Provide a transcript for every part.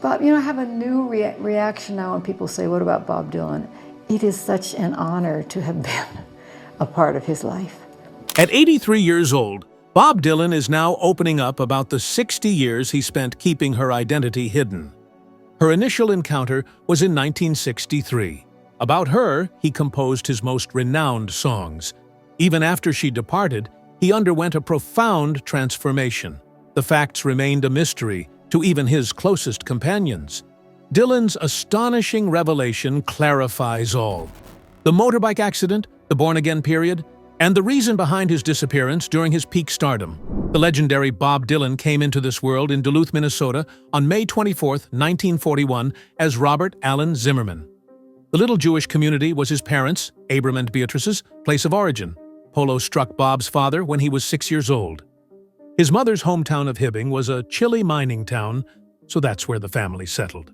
Bob, you know, I have a new reaction now when people say, what about Bob Dylan? It is such an honor to have been a part of his life. At 83 years old, Bob Dylan is now opening up about the 60 years he spent keeping her identity hidden. Her initial encounter was in 1963. About her, he composed his most renowned songs. Even after she departed, he underwent a profound transformation. The facts remained a mystery to even his closest companions. Dylan's astonishing revelation clarifies all. The motorbike accident, the born-again period, and the reason behind his disappearance during his peak stardom. The legendary Bob Dylan came into this world in Duluth, Minnesota on May 24, 1941, as Robert Allen Zimmerman. The little Jewish community was his parents', Abram and Beatrice's, place of origin. Polo struck Bob's father when he was 6 years old. His mother's hometown of Hibbing was a chilly mining town, so that's where the family settled.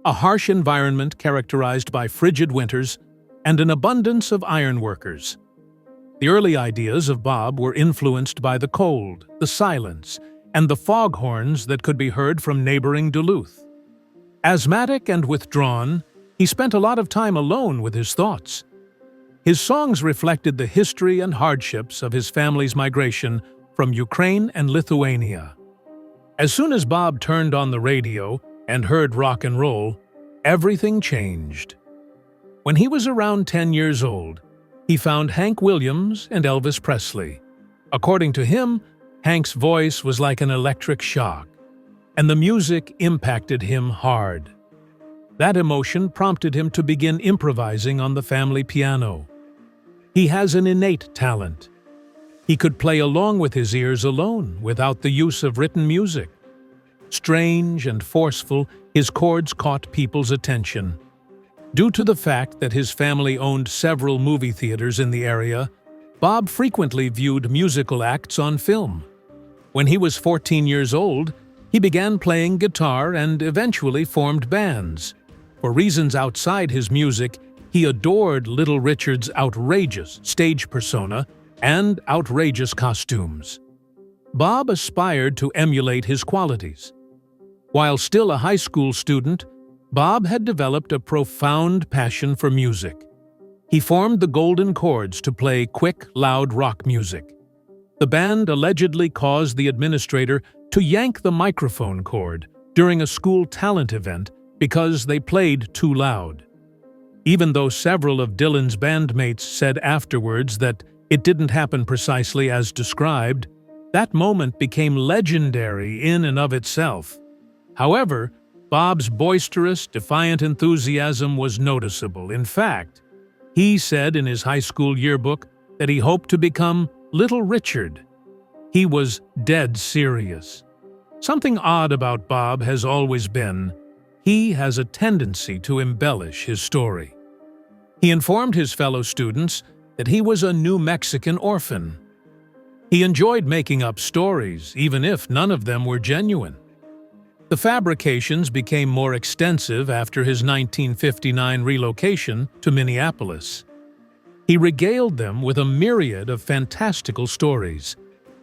A harsh environment characterized by frigid winters and an abundance of iron workers. The early ideas of Bob were influenced by the cold, the silence, and the foghorns that could be heard from neighboring Duluth. Asthmatic and withdrawn, he spent a lot of time alone with his thoughts. His songs reflected the history and hardships of his family's migration from Ukraine and Lithuania. As soon as Bob turned on the radio and heard rock and roll, everything changed. When he was around 10 years old, he found Hank Williams and Elvis Presley. According to him, Hank's voice was like an electric shock, and the music impacted him hard. That emotion prompted him to begin improvising on the family piano. He has an innate talent. He could play along with his ears alone, without the use of written music. Strange and forceful, his chords caught people's attention. Due to the fact that his family owned several movie theaters in the area, Bob frequently viewed musical acts on film. When he was 14 years old, he began playing guitar and eventually formed bands. For reasons outside his music, he adored Little Richard's outrageous stage persona and outrageous costumes. Bob aspired to emulate his qualities. While still a high school student, Bob had developed a profound passion for music. He formed the Golden Chords to play quick, loud rock music. The band allegedly caused the administrator to yank the microphone cord during a school talent event because they played too loud. Even though several of Dylan's bandmates said afterwards that it didn't happen precisely as described, that moment became legendary in and of itself. However, Bob's boisterous, defiant enthusiasm was noticeable. In fact, he said in his high school yearbook that he hoped to become Little Richard. He was dead serious. Something odd about Bob has always been, he has a tendency to embellish his story. He informed his fellow students that he was a New Mexican orphan. He enjoyed making up stories, even if none of them were genuine. The fabrications became more extensive after his 1959 relocation to Minneapolis. He regaled them with a myriad of fantastical stories.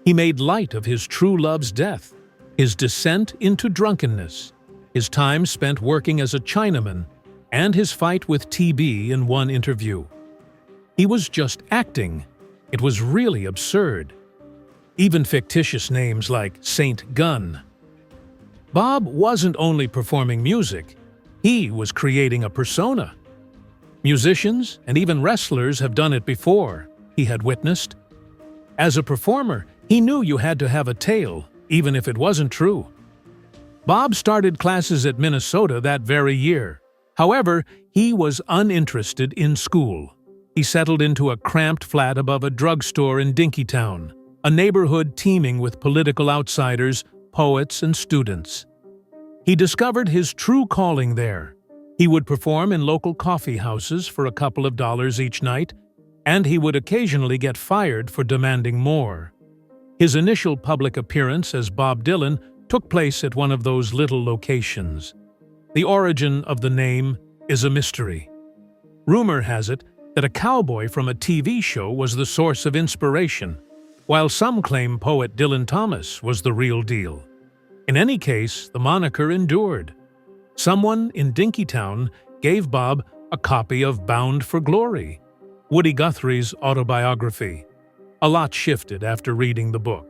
He made light of his true love's death, his descent into drunkenness, his time spent working as a Chinaman, and his fight with TB in one interview. He was just acting. It was really absurd. Even fictitious names like Saint Gunn. Bob wasn't only performing music, he was creating a persona. Musicians and even wrestlers have done it before, he had witnessed. As a performer, he knew you had to have a tale, even if it wasn't true. Bob started classes at Minnesota that very year. However, he was uninterested in school. He settled into a cramped flat above a drugstore in Dinkytown, a neighborhood teeming with political outsiders, poets, and students. He discovered his true calling there. He would perform in local coffee houses for a couple of dollars each night, and he would occasionally get fired for demanding more. His initial public appearance as Bob Dylan took place at one of those little locations. The origin of the name is a mystery. Rumor has it that a cowboy from a TV show was the source of inspiration, while some claim poet Dylan Thomas was the real deal. In any case, the moniker endured. Someone in Dinkytown gave Bob a copy of Bound for Glory, Woody Guthrie's autobiography. A lot shifted after reading the book.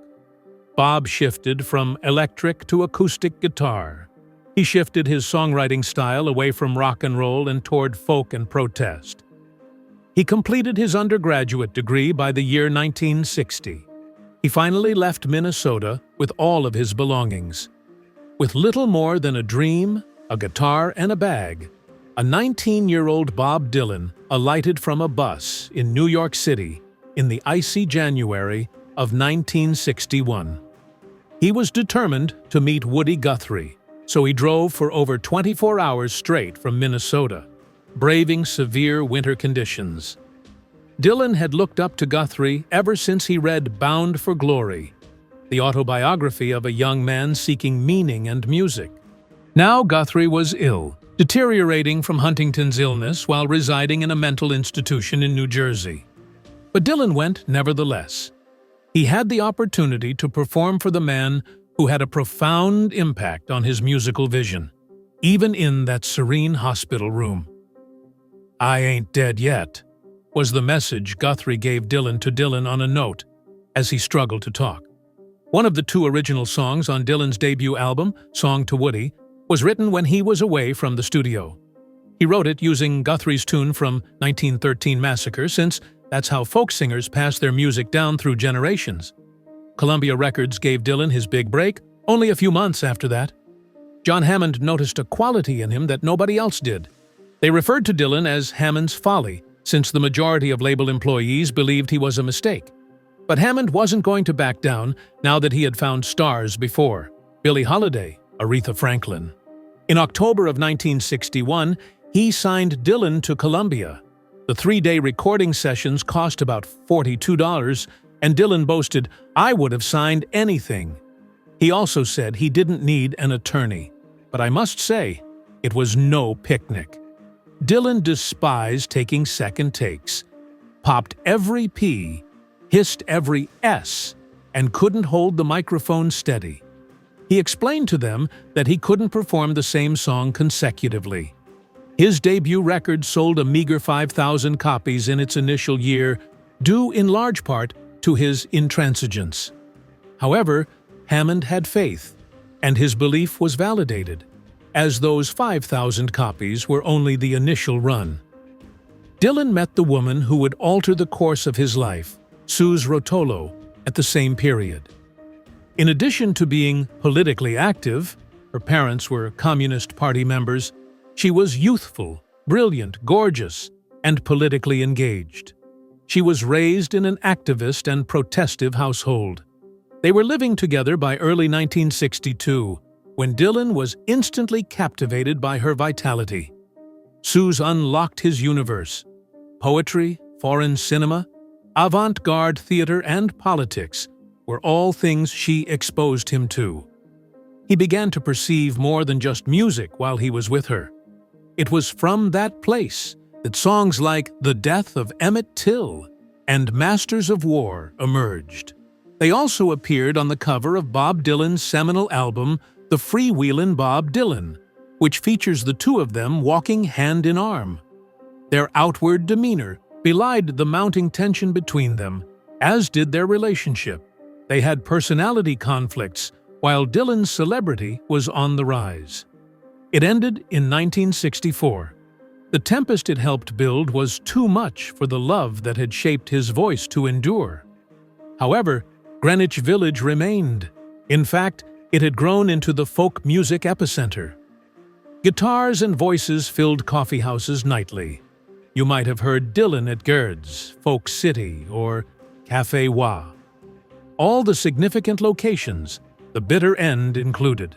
Bob shifted from electric to acoustic guitar. He shifted his songwriting style away from rock and roll and toward folk and protest. He completed his undergraduate degree by the year 1960. He finally left Minnesota with all of his belongings. With little more than a dream, a guitar, and a bag, a 19-year-old Bob Dylan alighted from a bus in New York City in the icy January of 1961. He was determined to meet Woody Guthrie, so he drove for over 24 hours straight from Minnesota, braving severe winter conditions. Dylan had looked up to Guthrie ever since he read Bound for Glory, the autobiography of a young man seeking meaning and music. Now Guthrie was ill, deteriorating from Huntington's illness while residing in a mental institution in New Jersey. But Dylan went nevertheless. He had the opportunity to perform for the man who had a profound impact on his musical vision, even in that serene hospital room. "I ain't dead yet," was the message Guthrie gave Dylan on a note as he struggled to talk. One of the two original songs on Dylan's debut album, Song to Woody, was written when he was away from the studio. He wrote it using Guthrie's tune from 1913 Massacre, since that's how folk singers pass their music down through generations. Columbia Records gave Dylan his big break only a few months after that. John Hammond noticed a quality in him that nobody else did. They referred to Dylan as Hammond's Folly, since the majority of label employees believed he was a mistake. But Hammond wasn't going to back down now that he had found stars before: Billie Holiday, Aretha Franklin. In October of 1961, he signed Dylan to Columbia. The 3-day recording sessions cost about $42, and Dylan boasted, "I would have signed anything." He also said he didn't need an attorney, but I must say, it was no picnic. Dylan despised taking second takes, popped every P, hissed every S, and couldn't hold the microphone steady. He explained to them that he couldn't perform the same song consecutively. His debut record sold a meager 5,000 copies in its initial year, due in large part to his intransigence. However, Hammond had faith, and his belief was validated, as those 5,000 copies were only the initial run. Dylan met the woman who would alter the course of his life, Suze Rotolo, at the same period. In addition to being politically active, her parents were Communist Party members, she was youthful, brilliant, gorgeous, and politically engaged. She was raised in an activist and protestive household. They were living together by early 1962, when Dylan was instantly captivated by her vitality. Suze unlocked his universe. Poetry, foreign cinema, avant-garde theater, and politics were all things she exposed him to. He began to perceive more than just music while he was with her. It was from that place that songs like The Death of Emmett Till and Masters of War emerged. They also appeared on the cover of Bob Dylan's seminal album, The Freewheelin' Bob Dylan, which features the two of them walking hand in arm. Their outward demeanor belied the mounting tension between them, as did their relationship. They had personality conflicts, while Dylan's celebrity was on the rise. It ended in 1964. The tempest it helped build was too much for the love that had shaped his voice to endure. However, Greenwich Village remained. In fact, it had grown into the folk music epicenter. Guitars and voices filled coffeehouses nightly. You might have heard Dylan at Gerd's, Folk City, or Café Wa. All the significant locations, the bitter end included.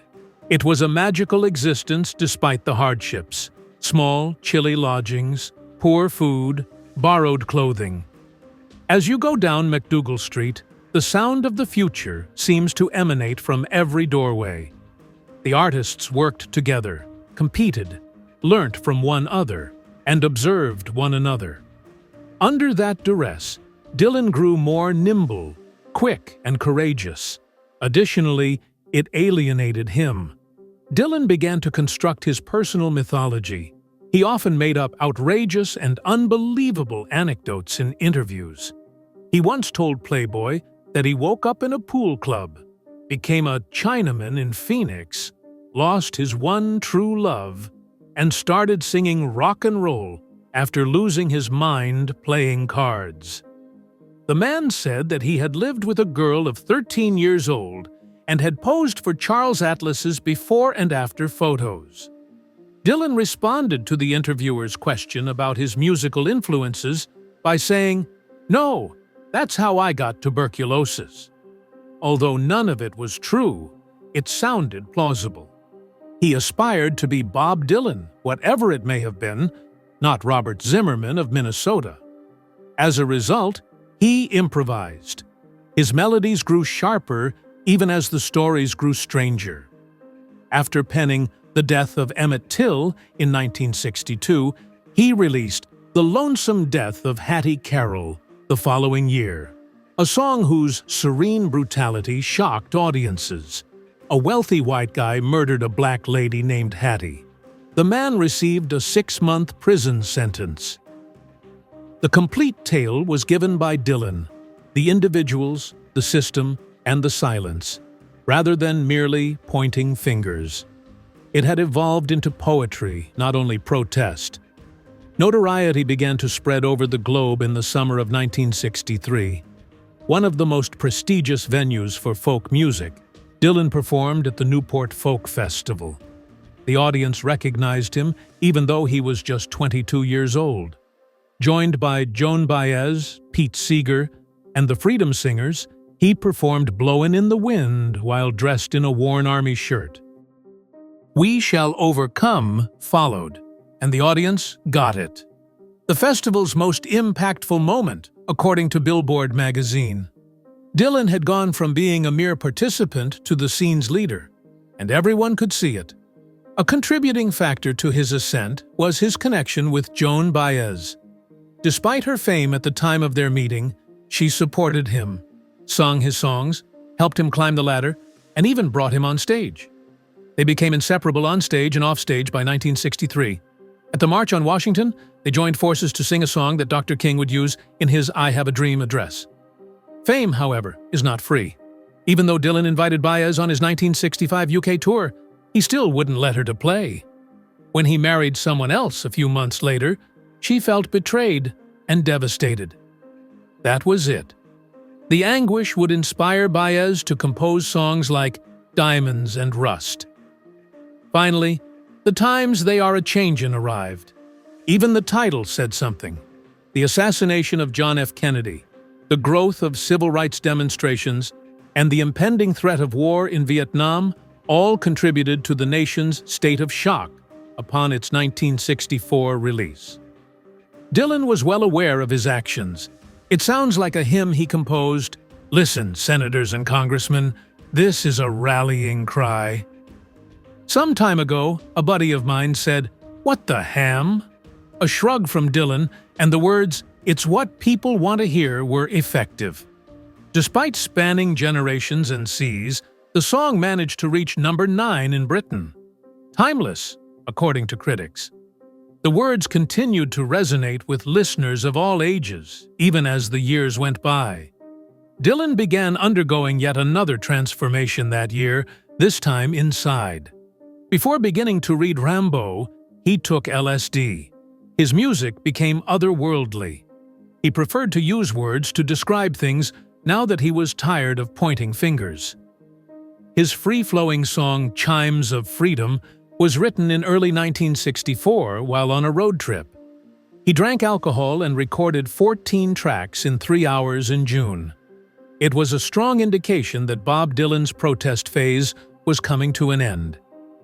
It was a magical existence despite the hardships: small, chilly lodgings, poor food, borrowed clothing. As you go down McDougal Street, the sound of the future seems to emanate from every doorway. The artists worked together, competed, learnt from one another, and observed one another. Under that duress, Dylan grew more nimble, quick, and courageous. Additionally, it alienated him. Dylan began to construct his personal mythology. He often made up outrageous and unbelievable anecdotes in interviews. He once told Playboy that he woke up in a pool club, became a Chinaman in Phoenix, lost his one true love, and started singing rock and roll after losing his mind playing cards. The man said that he had lived with a girl of 13 years old and had posed for Charles Atlas's before and after photos. Dylan responded to the interviewer's question about his musical influences by saying, "No, that's how I got tuberculosis." Although none of it was true, it sounded plausible. He aspired to be Bob Dylan, whatever it may have been, not Robert Zimmerman of Minnesota. As a result, he improvised. His melodies grew sharper even as the stories grew stranger. After penning The Death of Emmett Till in 1962, he released The Lonesome Death of Hattie Carroll the following year, a song whose serene brutality shocked audiences. A wealthy white guy murdered a black lady named Hattie. The man received a 6-month prison sentence. The complete tale was given by Dylan, the individuals, the system, and the silence, rather than merely pointing fingers. It had evolved into poetry, not only protest. Notoriety began to spread over the globe in the summer of 1963. One of the most prestigious venues for folk music, Dylan performed at the Newport Folk Festival. The audience recognized him even though he was just 22 years old. Joined by Joan Baez, Pete Seeger, and the Freedom Singers, he performed Blowin' in the Wind while dressed in a worn army shirt. We Shall Overcome followed, and the audience got it. The festival's most impactful moment, according to Billboard magazine. Dylan had gone from being a mere participant to the scene's leader, and everyone could see it. A contributing factor to his ascent was his connection with Joan Baez. Despite her fame at the time of their meeting, she supported him, sung his songs, helped him climb the ladder, and even brought him on stage. They became inseparable on stage and off stage by 1963. At the March on Washington, they joined forces to sing a song that Dr. King would use in his I Have a Dream address. Fame, however, is not free. Even though Dylan invited Baez on his 1965 UK tour, he still wouldn't let her to play. When he married someone else a few months later, she felt betrayed and devastated. That was it. The anguish would inspire Baez to compose songs like Diamonds and Rust. Finally, The Times They Are A-Changin' arrived. Even the title said something. The assassination of John F. Kennedy, the growth of civil rights demonstrations, and the impending threat of war in Vietnam all contributed to the nation's state of shock upon its 1964 release. Dylan was well aware of his actions. It sounds like a hymn he composed, "Listen, senators and congressmen, this is a rallying cry." Some time ago, a buddy of mine said, "What the ham?" A shrug from Dylan, and the words, "It's what people want to hear," were effective. Despite spanning generations and seas, the song managed to reach number 9 in Britain. Timeless, according to critics. The words continued to resonate with listeners of all ages, even as the years went by. Dylan began undergoing yet another transformation that year, this time inside. Before beginning to read Rimbaud, he took LSD. His music became otherworldly. He preferred to use words to describe things now that he was tired of pointing fingers. His free-flowing song Chimes of Freedom was written in early 1964 while on a road trip. He drank alcohol and recorded 14 tracks in 3 hours in June. It was a strong indication that Bob Dylan's protest phase was coming to an end,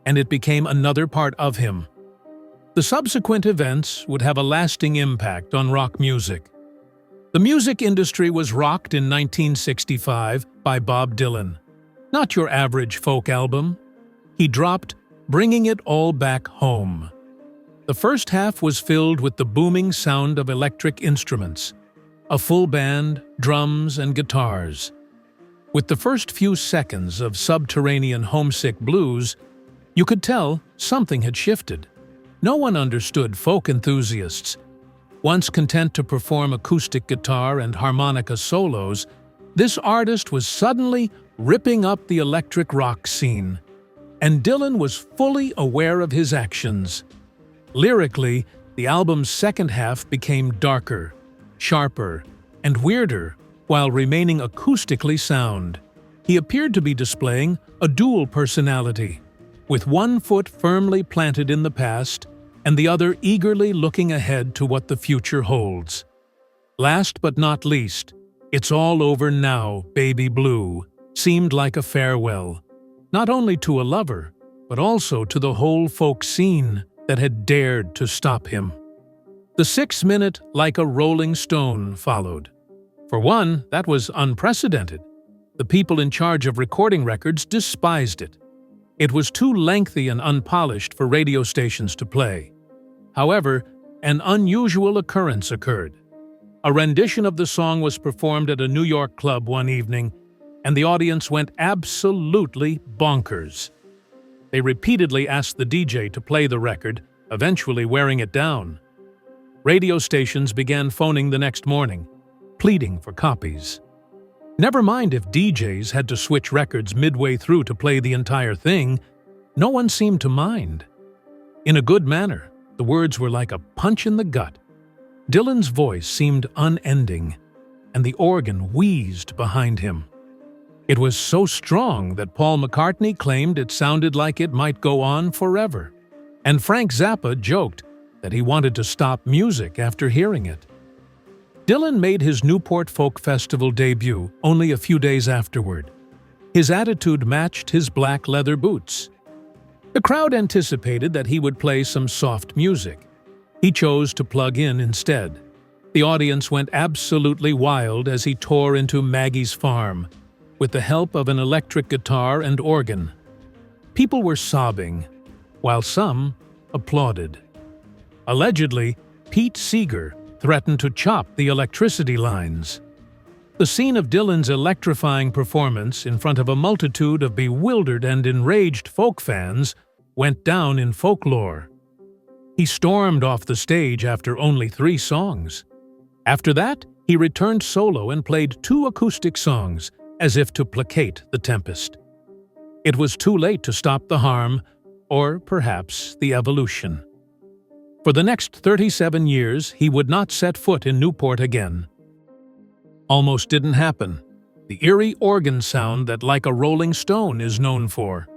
and it became another part of him. The subsequent events would have a lasting impact on rock music. The music industry was rocked in 1965 by Bob Dylan. Not your average folk album. He dropped Bringing It All Back Home. The first half was filled with the booming sound of electric instruments, a full band, drums, and guitars. With the first few seconds of Subterranean Homesick Blues, You could tell something had shifted. No one understood folk enthusiasts. Once content to perform acoustic guitar and harmonica solos, this artist was suddenly ripping up the electric rock scene. And Dylan was fully aware of his actions. Lyrically, the album's second half became darker, sharper, and weirder, while remaining acoustically sound. He appeared to be displaying a dual personality, with one foot firmly planted in the past and the other eagerly looking ahead to what the future holds. Last but not least, "It's All Over Now, Baby Blue" seemed like a farewell, not only to a lover, but also to the whole folk scene that had dared to stop him. The 6-minute "Like a Rolling Stone" followed. For one, that was unprecedented. The people in charge of recording records despised it. It was too lengthy and unpolished for radio stations to play. However, an unusual occurrence occurred. A rendition of the song was performed at a New York club one evening, and the audience went absolutely bonkers. They repeatedly asked the DJ to play the record, eventually wearing it down. Radio stations began phoning the next morning, pleading for copies. Never mind if DJs had to switch records midway through to play the entire thing, no one seemed to mind. In a good manner, the words were like a punch in the gut. Dylan's voice seemed unending, and the organ wheezed behind him. It was so strong that Paul McCartney claimed it sounded like it might go on forever, and Frank Zappa joked that he wanted to stop music after hearing it. Dylan made his Newport Folk Festival debut only a few days afterward. His attitude matched his black leather boots. The crowd anticipated that he would play some soft music. He chose to plug in instead. The audience went absolutely wild as he tore into Maggie's Farm, with the help of an electric guitar and organ. People were sobbing, while some applauded. Allegedly, Pete Seeger threatened to chop the electricity lines. The scene of Dylan's electrifying performance in front of a multitude of bewildered and enraged folk fans went down in folklore. He stormed off the stage after only 3 songs. After that, he returned solo and played 2 acoustic songs, as if to placate the tempest. It was too late to stop the harm, or perhaps the evolution. For the next 37 years, he would not set foot in Newport again. Almost didn't happen. The eerie organ sound that Like a Rolling Stone is known for.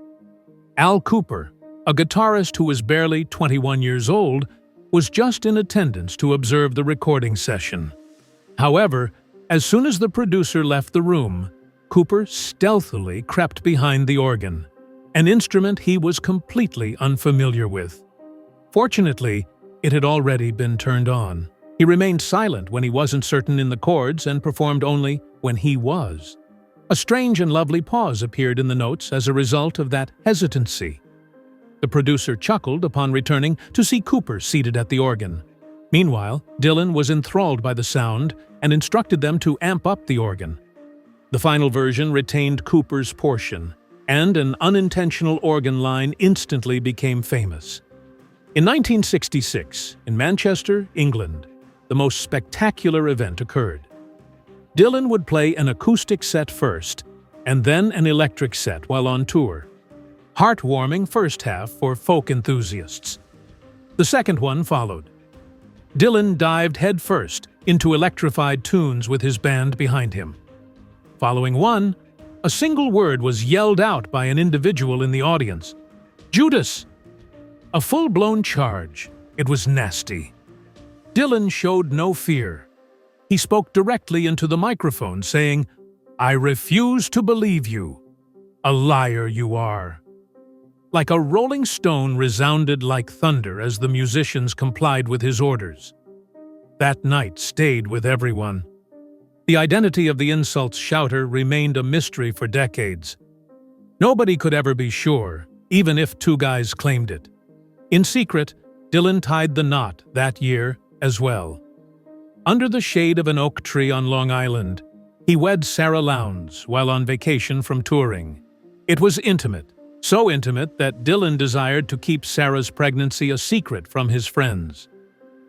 Al Cooper, a guitarist who was barely 21 years old, was just in attendance to observe the recording session. However, as soon as the producer left the room, Cooper stealthily crept behind the organ, an instrument he was completely unfamiliar with. Fortunately, it had already been turned on. He remained silent when he wasn't certain in the chords and performed only when he was. A strange and lovely pause appeared in the notes as a result of that hesitancy. The producer chuckled upon returning to see Cooper seated at the organ. Meanwhile, Dylan was enthralled by the sound and instructed them to amp up the organ. The final version retained Cooper's portion, and an unintentional organ line instantly became famous. In 1966, in Manchester, England, the most spectacular event occurred. Dylan would play an acoustic set first, and then an electric set while on tour. Heartwarming first half for folk enthusiasts. The second one followed. Dylan dived headfirst into electrified tunes with his band behind him. Following one, a single word was yelled out by an individual in the audience. "Judas!" A full-blown charge. It was nasty. Dylan showed no fear. He spoke directly into the microphone, saying, "I refuse to believe you. A liar you are." Like a rolling stone resounded like thunder as the musicians complied with his orders. That night stayed with everyone. The identity of the insult's shouter remained a mystery for decades. Nobody could ever be sure, even if 2 guys claimed it. In secret, Dylan tied the knot that year as well. Under the shade of an oak tree on Long Island, he wed Sarah Lowndes while on vacation from touring. It was intimate, so intimate that Dylan desired to keep Sarah's pregnancy a secret from his friends.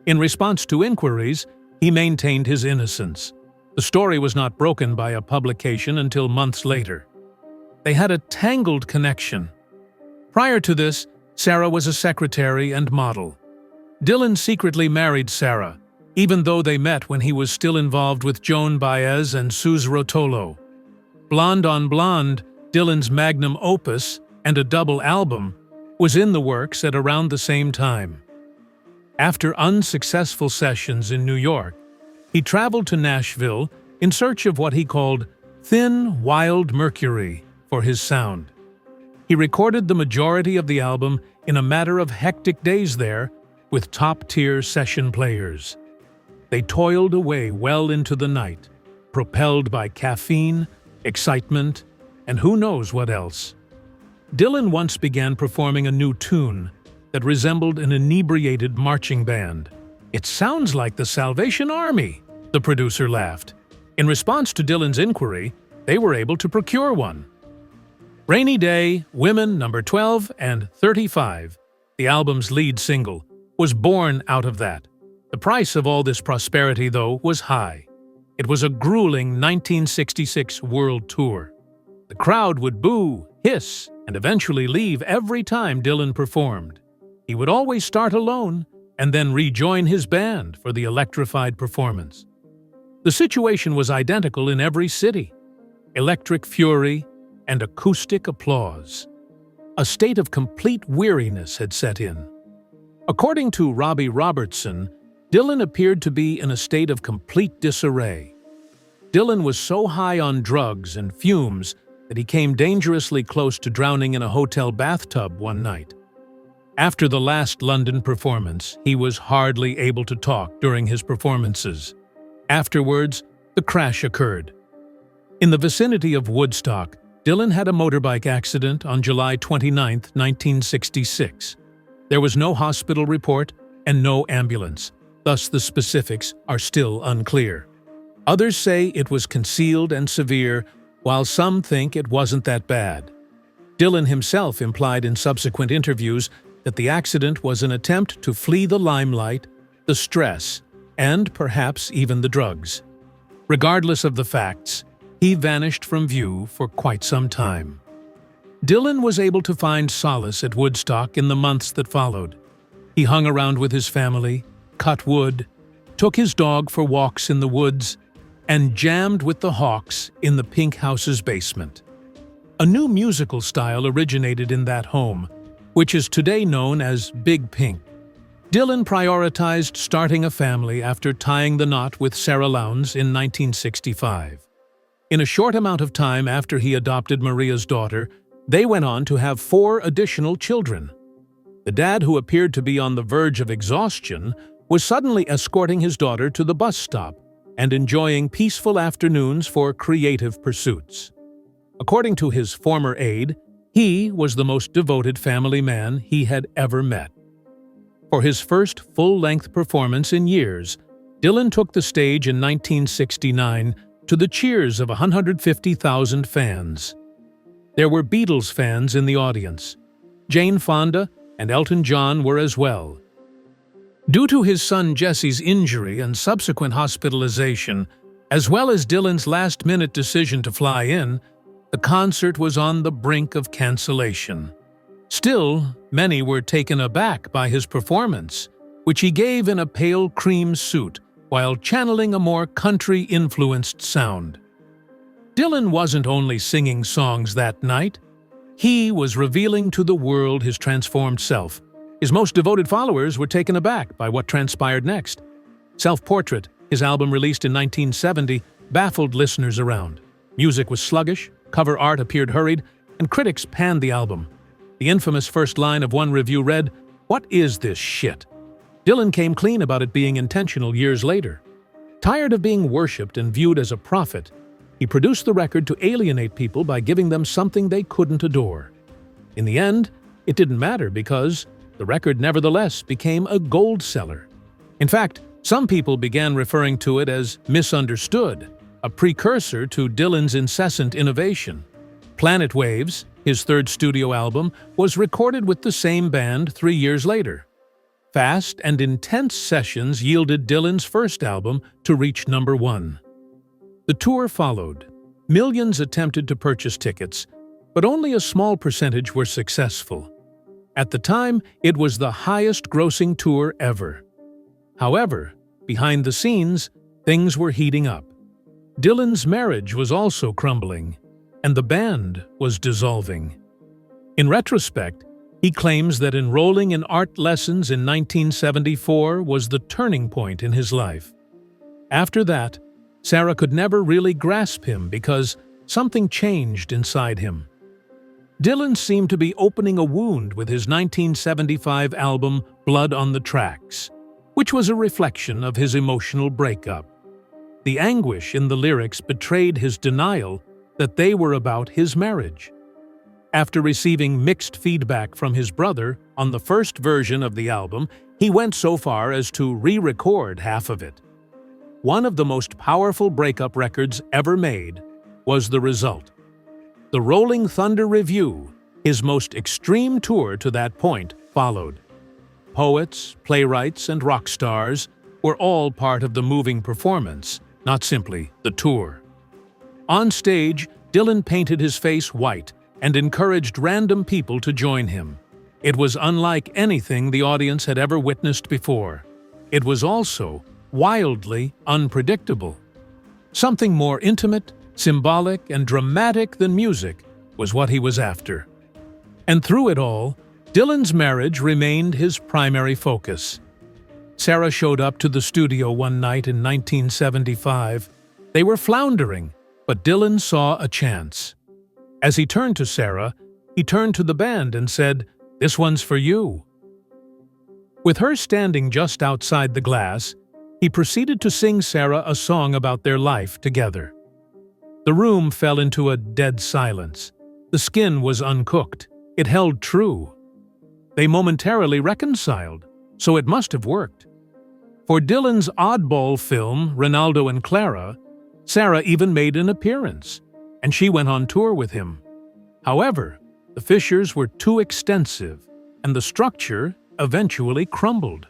In response to inquiries, he maintained his innocence. The story was not broken by a publication until months later. They had a tangled connection. Prior to this, Sarah was a secretary and model. Dylan secretly married Sarah, even though they met when he was still involved with Joan Baez and Suze Rotolo. Blonde on Blonde, Dylan's magnum opus and a double album, was in the works at around the same time. After unsuccessful sessions in New York, he traveled to Nashville in search of what he called thin, wild mercury for his sound. He recorded the majority of the album in a matter of hectic days there with top-tier session players. They toiled away well into the night, propelled by caffeine, excitement, and who knows what else. Dylan once began performing a new tune that resembled an inebriated marching band. "It sounds like the Salvation Army," the producer laughed. In response to Dylan's inquiry, they were able to procure one. Rainy Day, Women number 12 and 35, the album's lead single, was born out of that. The price of all this prosperity, though, was high. It was a grueling 1966 world tour. The crowd would boo, hiss, and eventually leave every time Dylan performed. He would always start alone and then rejoin his band for the electrified performance. The situation was identical in every city: electric fury and acoustic applause. A state of complete weariness had set in. According to Robbie Robertson, Dylan appeared to be in a state of complete disarray. Dylan was so high on drugs and fumes that he came dangerously close to drowning in a hotel bathtub one night. After the last London performance, he was hardly able to talk during his performances. Afterwards, the crash occurred. In the vicinity of Woodstock, Dylan had a motorbike accident on July 29, 1966. There was no hospital report and no ambulance, thus the specifics are still unclear. Others say it was concealed and severe, while some think it wasn't that bad. Dylan himself implied in subsequent interviews that the accident was an attempt to flee the limelight, the stress, and perhaps even the drugs. Regardless of the facts, he vanished from view for quite some time. Dylan was able to find solace at Woodstock in the months that followed. He hung around with his family, cut wood, took his dog for walks in the woods, and jammed with the Hawks in the Pink House's basement. A new musical style originated in that home, which is today known as Big Pink. Dylan prioritized starting a family after tying the knot with Sarah Lowndes in 1965. In a short amount of time after he adopted Maria's daughter, they went on to have 4 additional children. The dad, who appeared to be on the verge of exhaustion, was suddenly escorting his daughter to the bus stop and enjoying peaceful afternoons for creative pursuits. According to his former aide, he was the most devoted family man he had ever met. For his first full-length performance in years, Dylan took the stage in 1969 to the cheers of 150,000 fans. There were Beatles fans in the audience. Jane Fonda and Elton John were as well. Due to his son Jesse's injury and subsequent hospitalization, as well as Dylan's last-minute decision to fly in, the concert was on the brink of cancellation. Still, many were taken aback by his performance, which he gave in a pale cream suit while channeling a more country-influenced sound. Dylan wasn't only singing songs that night. He was revealing to the world his transformed self. His most devoted followers were taken aback by what transpired next. Self-Portrait, his album released in 1970, baffled listeners around. Music was sluggish, cover art appeared hurried, and critics panned the album. The infamous first line of one review read, "What is this shit?" Dylan came clean about it being intentional years later. Tired of being worshipped and viewed as a prophet, he produced the record to alienate people by giving them something they couldn't adore. In the end, it didn't matter because the record nevertheless became a gold seller. In fact, some people began referring to it as Misunderstood, a precursor to Dylan's incessant innovation. Planet Waves, His third studio album was recorded with the same band 3 years later. Fast and intense sessions yielded Dylan's first album to reach #1. The tour followed. Millions attempted to purchase tickets, but only a small percentage were successful. At the time, it was the highest-grossing tour ever. However, behind the scenes, things were heating up. Dylan's marriage was also crumbling, and the band was dissolving. In retrospect, he claims that enrolling in art lessons in 1974 was the turning point in his life. After that, Sarah could never really grasp him because something changed inside him. Dylan seemed to be opening a wound with his 1975 album Blood on the Tracks, which was a reflection of his emotional breakup. The anguish in the lyrics betrayed his denial that they were about his marriage. After receiving mixed feedback from his brother on the first version of the album, he went so far as to re-record half of it. One of the most powerful breakup records ever made was the result. The Rolling Thunder Revue, his most extreme tour to that point, followed. Poets, playwrights, and rock stars were all part of the moving performance, not simply the tour. On stage, Dylan painted his face white and encouraged random people to join him. It was unlike anything the audience had ever witnessed before. It was also wildly unpredictable. Something more intimate, symbolic, and dramatic than music was what he was after. And through it all, Dylan's marriage remained his primary focus. Sarah showed up to the studio one night in 1975. They were floundering, but Dylan saw a chance. As he turned to Sarah, he turned to the band and said, "This one's for you." With her standing just outside the glass, he proceeded to sing Sarah a song about their life together. The room fell into a dead silence. The skin was uncooked. It held true. They momentarily reconciled, so it must have worked. For Dylan's oddball film, Ronaldo and Clara, Sarah even made an appearance, and she went on tour with him. However, the fissures were too extensive, and the structure eventually crumbled.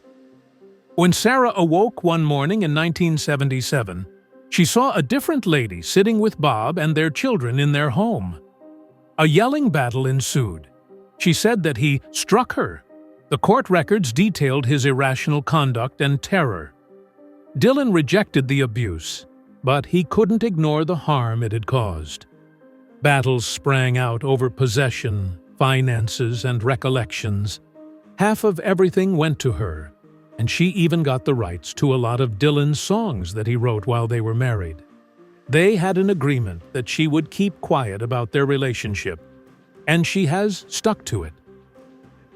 When Sarah awoke one morning in 1977, she saw a different lady sitting with Bob and their children in their home. A yelling battle ensued. She said that he struck her. The court records detailed his irrational conduct and terror. Dylan rejected the abuse, but he couldn't ignore the harm it had caused. Battles sprang out over possession, finances, and recollections. Half of everything went to her, and she even got the rights to a lot of Dylan's songs that he wrote while they were married. They had an agreement that she would keep quiet about their relationship, and she has stuck to it.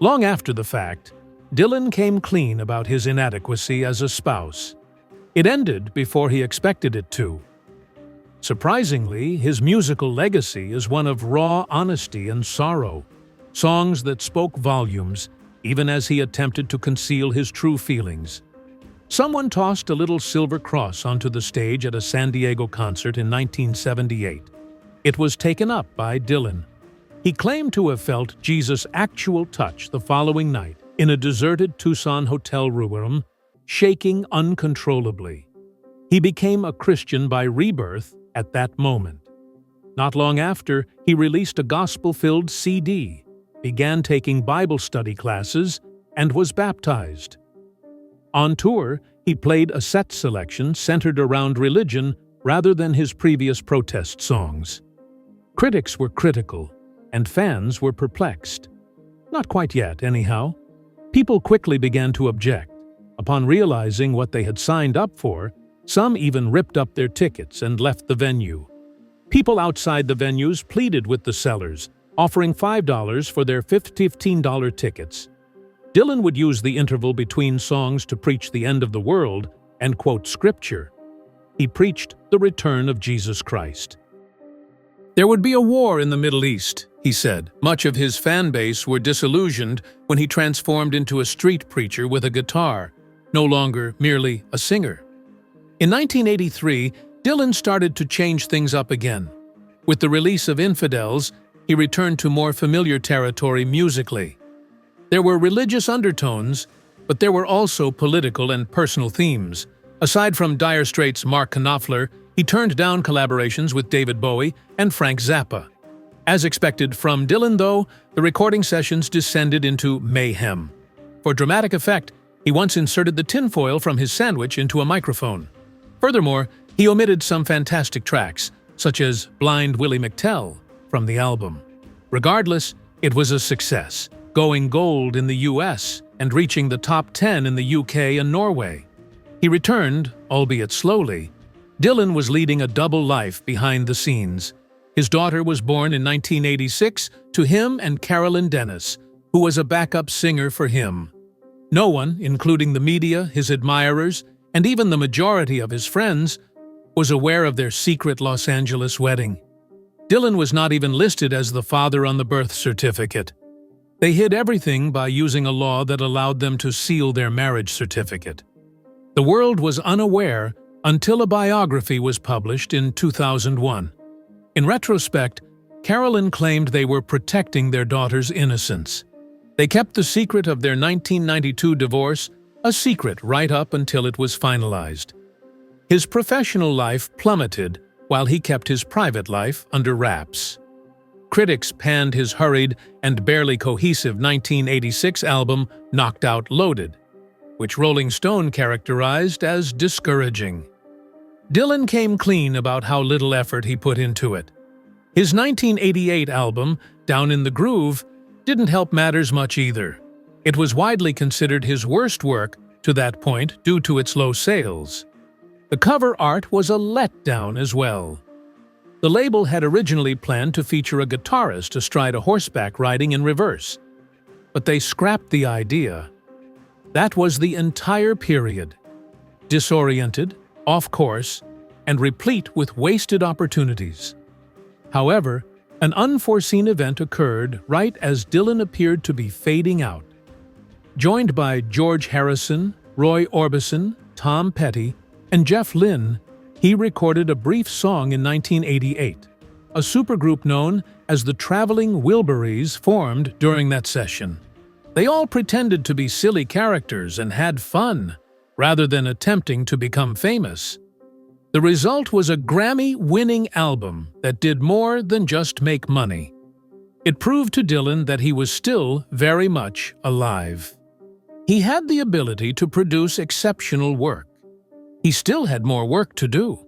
Long after the fact, Dylan came clean about his inadequacy as a spouse. It ended before he expected it to. Surprisingly, his musical legacy is one of raw honesty and sorrow, songs that spoke volumes, even as he attempted to conceal his true feelings. Someone tossed a little silver cross onto the stage at a San Diego concert in 1978. It was taken up by Dylan. He claimed to have felt Jesus' actual touch the following night in a deserted Tucson hotel room, shaking uncontrollably. He became a Christian by rebirth at that moment. Not long after, he released a gospel-filled CD, began taking Bible study classes, and was baptized. On tour, he played a set selection centered around religion rather than his previous protest songs. Critics were critical, and fans were perplexed. Not quite yet, anyhow. People quickly began to object. Upon realizing what they had signed up for, some even ripped up their tickets and left the venue. People outside the venues pleaded with the sellers, offering $5 for their $15 tickets. Dylan would use the interval between songs to preach the end of the world and quote scripture. He preached the return of Jesus Christ. There would be a war in the Middle East, he said. Much of his fan base were disillusioned when he transformed into a street preacher with a guitar, no longer merely a singer. In 1983, Dylan started to change things up again. With the release of Infidels, he returned to more familiar territory musically. There were religious undertones, but there were also political and personal themes. Aside from Dire Straits' Mark Knopfler, he turned down collaborations with David Bowie and Frank Zappa. As expected from Dylan, though, the recording sessions descended into mayhem. For dramatic effect, he once inserted the tinfoil from his sandwich into a microphone. Furthermore, he omitted some fantastic tracks, such as Blind Willie McTell, from the album. Regardless, it was a success, going gold in the US and reaching the top 10 in the UK and Norway. He returned, albeit slowly. Dylan was leading a double life behind the scenes. His daughter was born in 1986 to him and Carolyn Dennis, who was a backup singer for him. No one, including the media, his admirers, and even the majority of his friends, was aware of their secret Los Angeles wedding. Dylan was not even listed as the father on the birth certificate. They hid everything by using a law that allowed them to seal their marriage certificate. The world was unaware until a biography was published in 2001. In retrospect, Carolyn claimed they were protecting their daughter's innocence. They kept the secret of their 1992 divorce a secret right up until it was finalized. His professional life plummeted while he kept his private life under wraps. Critics panned his hurried and barely cohesive 1986 album Knocked Out Loaded, which Rolling Stone characterized as discouraging. Dylan came clean about how little effort he put into it. His 1988 album, Down in the Groove, didn't help matters much either. It was widely considered his worst work to that point due to its low sales. The cover art was a letdown as well. The label had originally planned to feature a guitarist astride a horseback riding in reverse, but they scrapped the idea. That was the entire period. Disoriented, off course, and replete with wasted opportunities. However, an unforeseen event occurred right as Dylan appeared to be fading out. Joined by George Harrison, Roy Orbison, Tom Petty, and Jeff Lynne, he recorded a brief song in 1988. A supergroup known as the Traveling Wilburys formed during that session. They all pretended to be silly characters and had fun, rather than attempting to become famous. The result was a Grammy-winning album that did more than just make money. It proved to Dylan that he was still very much alive. He had the ability to produce exceptional work. He still had more work to do.